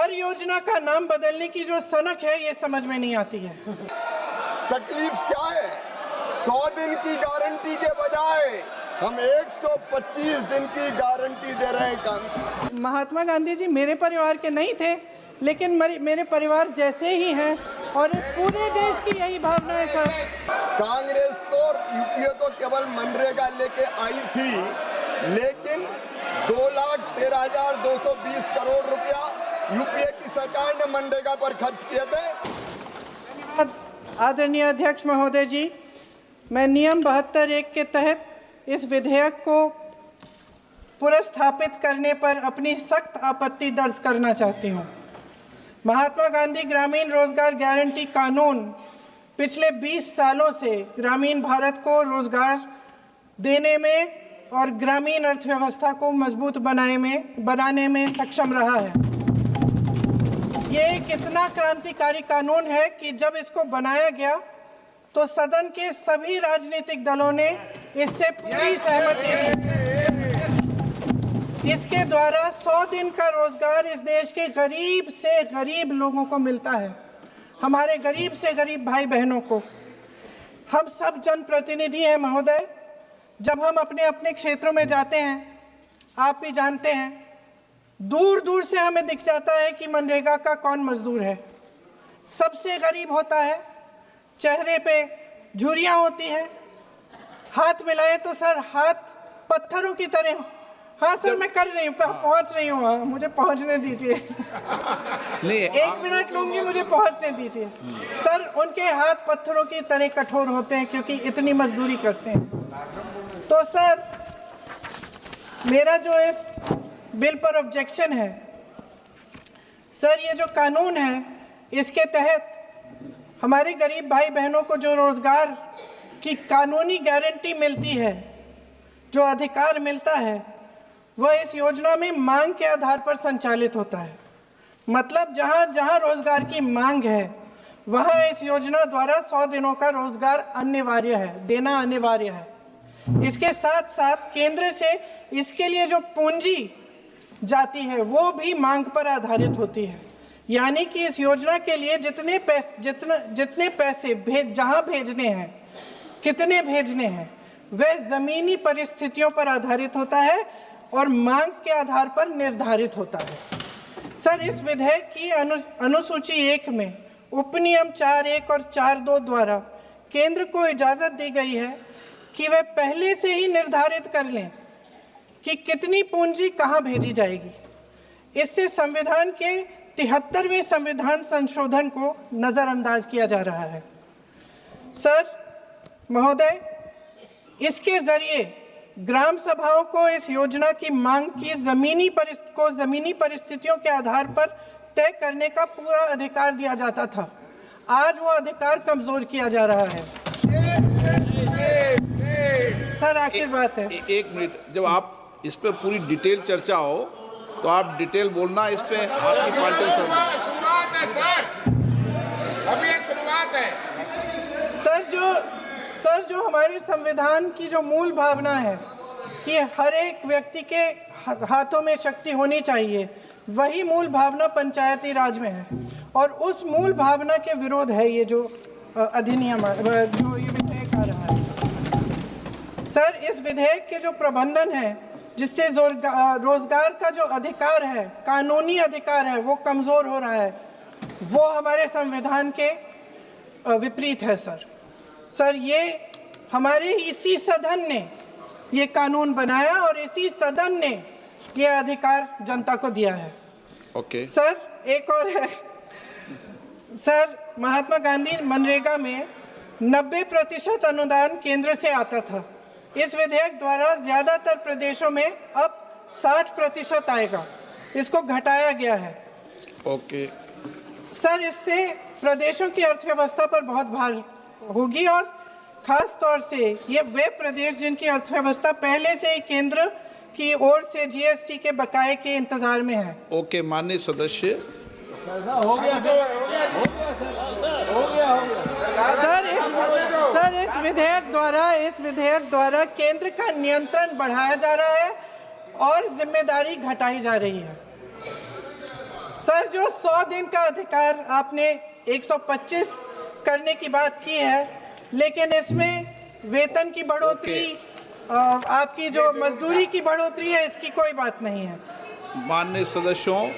हर योजना का नाम बदलने की जो सनक है ये समझ में नहीं आती है। तकलीफ क्या है? 100 दिन की गारंटी के बजाय हम 125 दिन की गारंटी दे रहे हैं काम। महात्मा गांधी जी मेरे परिवार के नहीं थे, लेकिन मेरे परिवार जैसे ही हैं और इस पूरे देश की यही भावना है सर। कांग्रेस तो यूपीए तो केवल मनरेगा लेके आई थी, लेकिन 2,13,220 करोड़ रुपया यूपीए की सरकार ने मनरेगा पर खर्च किए थे। आदरणीय अध्यक्ष महोदय जी, मैं नियम 72(1) के तहत इस विधेयक को पुनर्स्थापित करने पर अपनी सख्त आपत्ति दर्ज करना चाहती हूँ। महात्मा गांधी ग्रामीण रोजगार गारंटी कानून पिछले 20 सालों से ग्रामीण भारत को रोजगार देने में और ग्रामीण अर्थव्यवस्था को मजबूत बनाने में सक्षम रहा है। ये एक इतना क्रांतिकारी कानून है कि जब इसको बनाया गया तो सदन के सभी राजनीतिक दलों ने इससे पूरी सहमति दी। इसके द्वारा 100 दिन का रोजगार इस देश के गरीब से गरीब लोगों को मिलता है, हमारे गरीब से गरीब भाई बहनों को। हम सब जनप्रतिनिधि हैं महोदय, जब हम अपने अपने क्षेत्रों में जाते हैं, आप भी जानते हैं, दूर दूर से हमें दिख जाता है कि मनरेगा का कौन मजदूर है। सबसे गरीब होता है, चेहरे पे झुर्रियाँ होती हैं, हाथ मिलाए तो सर हाथ पत्थरों की तरह। हाँ सर, मैं कर रही हूँ, पहुँच रही हूँ, हाँ मुझे पहुँचने दीजिए। नहीं, 1 मिनट लूँगी, मुझे पहुँचने दीजिए। सर उनके हाथ पत्थरों की तरह कठोर होते हैं क्योंकि इतनी मजदूरी करते हैं। तो सर मेरा जो इस बिल पर ऑब्जेक्शन है, सर ये जो कानून है इसके तहत हमारे गरीब भाई बहनों को जो रोजगार की कानूनी गारंटी मिलती है, जो अधिकार मिलता है, वह इस योजना में मांग के आधार पर संचालित होता है। मतलब जहां जहां रोजगार की मांग है वहां इस योजना द्वारा 100 दिनों का रोजगार अनिवार्य है, देना अनिवार्य है। इसके साथ साथ केंद्र से इसके लिए जो पूंजी जाती है वो भी मांग पर आधारित होती है। यानी कि इस योजना के लिए जितने पैसे जहां भेजने हैं, कितने भेजने हैं, वह जमीनी परिस्थितियों पर आधारित होता है और मांग के आधार पर निर्धारित होता है। सर इस विधेयक की अनुसूची 1 में उपनियम 4(1) और 4(2) द्वारा केंद्र को इजाजत दी गई है कि वह पहले से ही निर्धारित कर लें कि कितनी पूंजी कहां भेजी जाएगी। इससे संविधान के 73वें संविधान संशोधन को नजरअंदाज किया जा रहा है। सर महोदय, इसके जरिए ग्राम सभाओं को इस योजना की मांग की जमीनी परिस्थितियों के आधार पर तय करने का पूरा अधिकार दिया जाता था। आज वो अधिकार कमजोर किया जा रहा है। सर आखिर बात है, एक मिनट, जब आप इस पे पूरी डिटेल चर्चा हो तो आप डिटेल बोलना। इस पे आपकी पार्टी शुरुआत है सर, अभी ये शुरुआत है। सर जो हमारे संविधान की जो मूल भावना है कि हर एक व्यक्ति के हाथों में शक्ति होनी चाहिए, वही मूल भावना पंचायती राज में है और उस मूल भावना के विरोध है ये जो अधिनियम जो ये विधेयक आ रहा है। सर इस विधेयक के जो प्रबंधन है जिससे रोजगार का जो अधिकार है, कानूनी अधिकार है, वो कमजोर हो रहा है, वो हमारे संविधान के विपरीत है। सर ये हमारे इसी सदन ने ये कानून बनाया और इसी सदन ने ये अधिकार जनता को दिया है। ओके। सर एक और है सर, महात्मा गांधी मनरेगा में 90% अनुदान केंद्र से आता था। इस विधेयक द्वारा ज्यादातर प्रदेशों में अब 60% आएगा, इसको घटाया गया है। ओके। सर इससे प्रदेशों की अर्थव्यवस्था पर बहुत भार होगी और खास तौर से ये वे प्रदेश जिनकी अर्थव्यवस्था पहले से ही केंद्र की ओर से जीएसटी के बकाये के इंतजार में है। ओके, माननीय सदस्य। हो गया सर इस विधेयक द्वारा केंद्र का नियंत्रण बढ़ाया जा रहा है और जिम्मेदारी घटाई जा रही है। सर, जो 100 दिन का अधिकार आपने 125 करने की बात की है, लेकिन इसमें वेतन की बढ़ोतरी, आपकी जो मजदूरी की बढ़ोतरी है, इसकी कोई बात नहीं है। माननीय सदस्यों,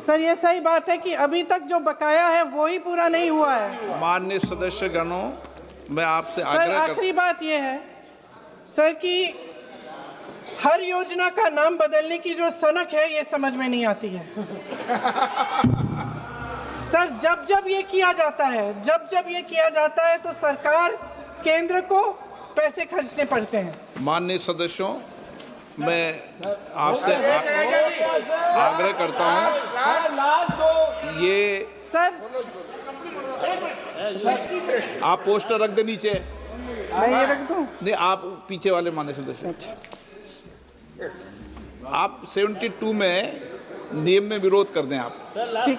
सर, ये सही बात है कि अभी तक जो बकाया है वो ही पूरा नहीं हुआ है। माननीय सदस्य गणों, मैं आपसे सर, आग्रह आखिरी बात ये है सर कि हर योजना का नाम बदलने की जो सनक है, ये समझ में नहीं आती है। सर, जब जब ये किया जाता है तो सरकार, केंद्र को पैसे खर्चने पड़ते हैं। माननीय सदस्यों, मैं आपसे आग्रह करता हूं, ये सर, आप पोस्टर रख दे नीचे। मैं ये रख दूं? नहीं, आप पीछे वाले माननीय सदस्य, आप 72 में नियम में विरोध कर दें आप। ठीक।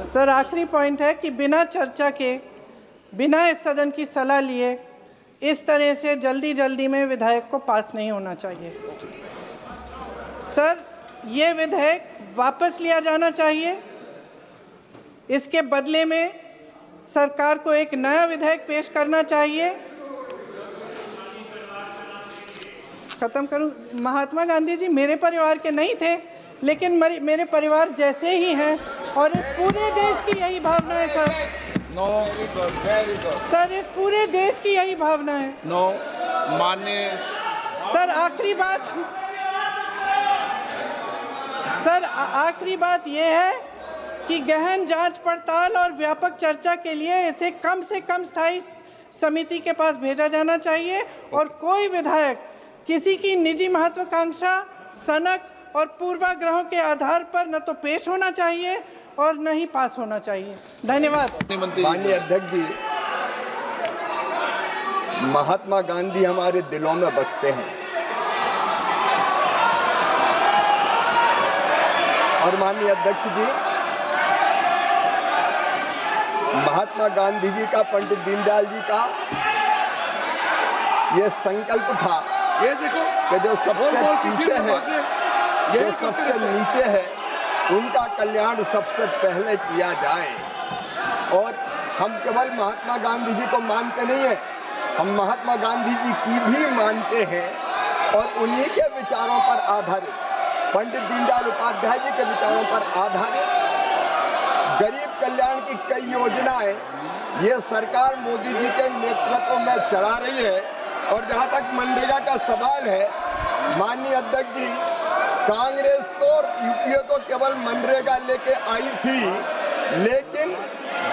सर, आखिरी पॉइंट है कि बिना चर्चा के, बिना इस सदन की सलाह लिए इस तरह से जल्दी में विधेयक को पास नहीं होना चाहिए। सर, ये विधेयक वापस लिया जाना चाहिए। इसके बदले में सरकार को एक नया विधेयक पेश करना चाहिए। खत्म करूं? महात्मा गांधी जी मेरे परिवार के नहीं थे, लेकिन मेरे परिवार जैसे ही हैं, और इस पूरे देश की यही भावना है सर। सर, इस पूरे देश की यही भावना है। माननीय सर, आखिरी बात यह है कि गहन जांच पड़ताल और व्यापक चर्चा के लिए इसे कम से कम स्थायी समिति के पास भेजा जाना चाहिए, और कोई विधायक किसी की निजी महत्वाकांक्षा, सनक और पूर्वाग्रहों के आधार पर न तो पेश होना चाहिए और न ही पास होना चाहिए। धन्यवाद। माननीय अध्यक्ष जी, महात्मा गांधी हमारे दिलों में बसते हैं, और माननीय अध्यक्ष जी, महात्मा गांधी जी का, पंडित दीनदयाल जी का ये संकल्प था, ये देखो कि जो सबसे पीछे है, जो सबसे नीचे है, उनका कल्याण सबसे पहले किया जाए। और हम केवल महात्मा गांधी जी को मानते नहीं हैं, हम महात्मा गांधी जी की भी मानते हैं, और उन्हीं के विचारों पर आधारित, पंडित दीनदयाल उपाध्याय जी के विचारों पर आधारित गरीब कल्याण की कई योजनाएं ये सरकार मोदी जी के नेतृत्व में चला रही है। और जहां तक मनरेगा का सवाल है, माननीय अध्यक्ष जी, कांग्रेस तो यूपीए तो केवल मनरेगा लेके आई थी, लेकिन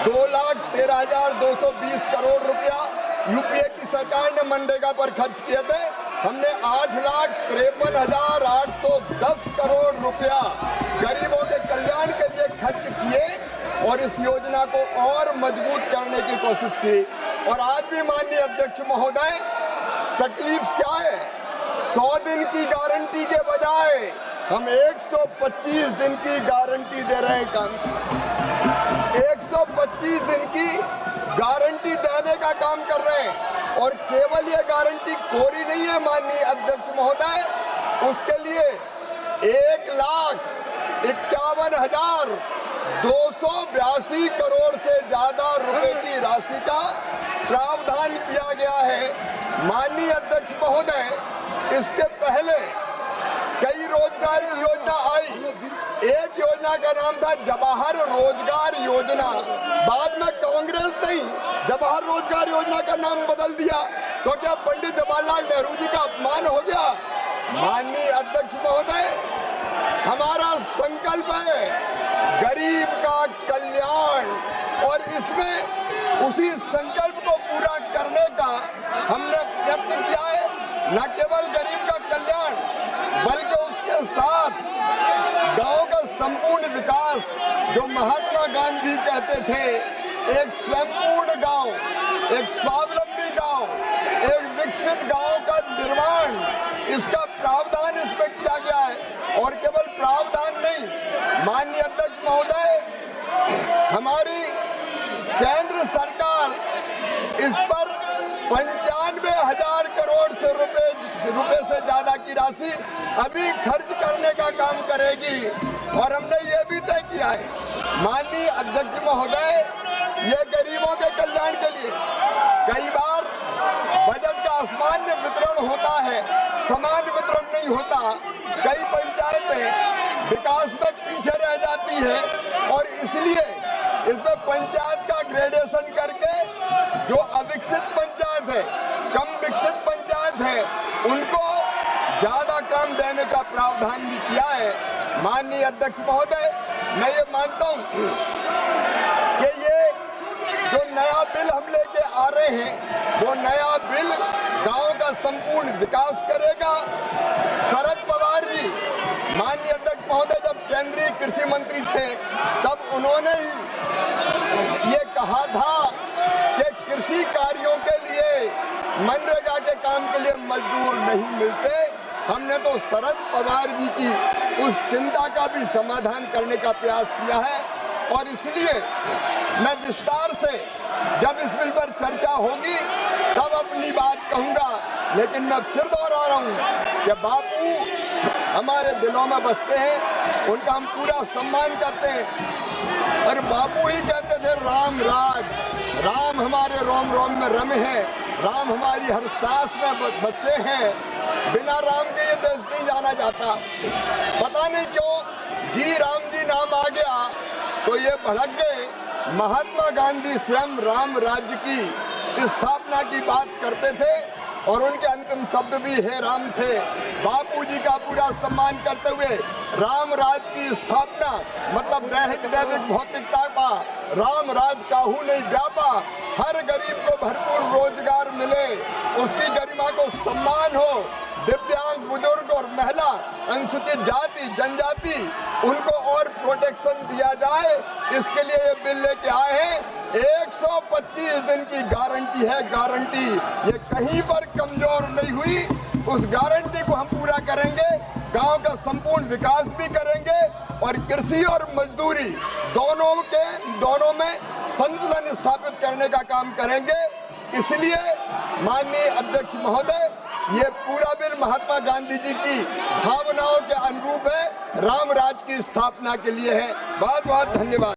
2,13,220 करोड़ रुपया यूपीए की सरकार ने मनरेगा पर खर्च किए थे। हमने 8,53,810 करोड़ रुपया गरीबों के कल्याण के लिए खर्च किए, और इस योजना को और मजबूत करने की कोशिश की। और आज भी माननीय अध्यक्ष महोदय, तकलीफ क्या है? 100 दिन की गारंटी के बजाय हम 125 दिन की गारंटी दे रहे हैं। 125 दिन की गारंटी देने का काम कर रहे हैं, और केवल ये गारंटी कोरी नहीं है माननीय अध्यक्ष महोदय, उसके लिए 1,51,282 करोड़ से ज्यादा रुपए की राशि का प्रावधान किया गया है। माननीय अध्यक्ष महोदय, इसके पहले कई रोजगार की योजना आई। एक योजना का नाम था जवाहर रोजगार योजना, बाद में कांग्रेस ने जवाहर रोजगार योजना का नाम बदल दिया। तो क्या पंडित जवाहरलाल नेहरू जी का अपमान हो गया? माननीय अध्यक्ष महोदय, हमारा संकल्प है गरीब का कल्याण, और इसमें उसी संकल्प को पूरा करने का हमने प्रयत्न किया है। न केवल गरीब का कल्याण, बल्कि उसके साथ गांव का संपूर्ण विकास, जो महात्मा गांधी कहते थे, एक स्वयंपूर्ण गांव, एक स्वावलंबी गांव, एक विकसित गांव का निर्माण, इसका प्रावधान इसमें किया गया है। और केवल प्रावधान नहीं, माननीय अध्यक्ष महोदय, हमारी केंद्र सरकार इस पर 95,000 करोड़ रुपए से ज्यादा की राशि अभी खर्च करने का काम करेगी और हमने ये भी तय किया है माननीय अध्यक्ष महोदय, ये गरीबों के कल्याण के लिए कई बार बजट का असामान्य वितरण होता है, समान वितरण नहीं होता। कई पंचायतें विकास में पीछे रह जाती है और इसलिए इसमें पंचायत का ग्रेडेशन करके जो अविकसित पंचायत है, कम विकसित पंचायत है, उनको ज्यादा काम देने का प्रावधान भी किया है। माननीय अध्यक्ष महोदय, मैं ये मानता हूँ कि ये जो नया बिल हम लेके आ रहे हैं, वो नया बिल गांव का संपूर्ण विकास करेगा। शरद पवार जी, माननीय अध्यक्ष महोदय, जब केंद्रीय कृषि मंत्री थे तब उन्होंने ही ये कहा था कि कृषि कार्यों के लिए, मनरेगा के काम के लिए मजदूर नहीं मिलते। हमने तो शरद पवार जी की उस चिंता का भी समाधान करने का प्रयास किया है और इसलिए मैं विस्तार से जब इस बिल पर चर्चा होगी तब अपनी बात कहूंगा, लेकिन मैं फिर दोहरा रहा हूं कि बापू हमारे दिलों में बसते हैं, उनका हम पूरा सम्मान करते हैं और बापू ही कहते थे राम राज, राम हमारे रोम रोम में रमे हैं, राम हमारी हर सांस में बसे हैं, बिना राम के ये देश नहीं जाना जाता। पता नहीं क्यों जी राम जी नाम आ गया तो ये भड़क गए। महात्मा गांधी स्वयं राम राज्य की स्थापना की बात करते थे और उनके अंतिम शब्द भी हे राम थे। बापूजी का पूरा सम्मान करते हुए राम राज की स्थापना मतलब दैविक भौतिकता का राम राज काहू नहीं व्यापा, हर गरीब को भरपूर रोजगार मिले, उसकी गरिमा को सम्मान हो, दिव्यांग, बुजुर्ग और महिला, अनुसूचित जाति, जनजाति, उनको और प्रोटेक्शन दिया जाए, इसके लिए ये बिल लेके आए हैं। 125 दिन की गारंटी है, गारंटी, ये कहीं पर कमजोर नहीं हुई। उस गारंटी को हम पूरा करेंगे, गांव का संपूर्ण विकास भी करेंगे और कृषि और मजदूरी दोनों में संतुलन स्थापित करने का काम करेंगे। इसलिए माननीय अध्यक्ष महोदय, ये पूरा बिल महात्मा गांधी जी की भावनाओं के अनुरूप है, राम राज की स्थापना के लिए है। बहुत बहुत धन्यवाद।